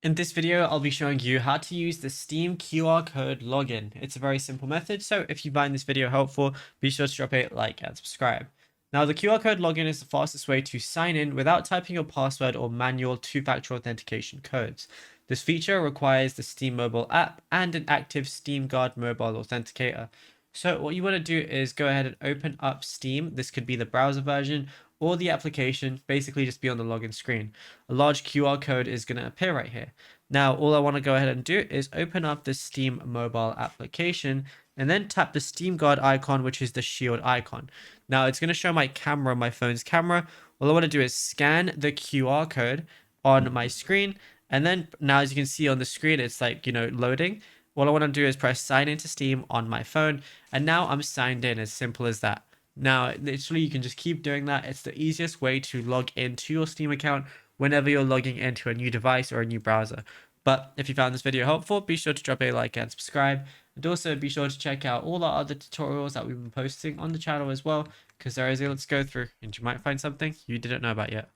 In this video, I'll be showing you how to use the Steam QR code login. It's a very simple method, so if you find this video helpful, be sure to drop a like and subscribe. Now, the QR code login is the fastest way to sign in without typing your password or manual two-factor authentication codes. This feature requires the Steam mobile app and an active Steam Guard mobile authenticator. So what you want to do is go ahead and open up Steam. This could be the browser version or the application, basically just be on the login screen. A large QR code is going to appear right here. Now, all I want to go ahead and do is open up the Steam mobile application and then tap the Steam Guard icon, which is the shield icon. Now, it's going to show my camera, my phone's camera. All I want to do is scan the QR code on my screen. And then now, as you can see on the screen, it's like, loading. All I want to do is press sign into Steam on my phone. And now I'm signed in, as simple as that. Now, literally, you can just keep doing that. It's the easiest way to log into your Steam account whenever you're logging into a new device or a new browser. But if you found this video helpful, be sure to drop a like and subscribe. And also be sure to check out all our other tutorials that we've been posting on the channel as well, because there is a lot to go through and you might find something you didn't know about yet.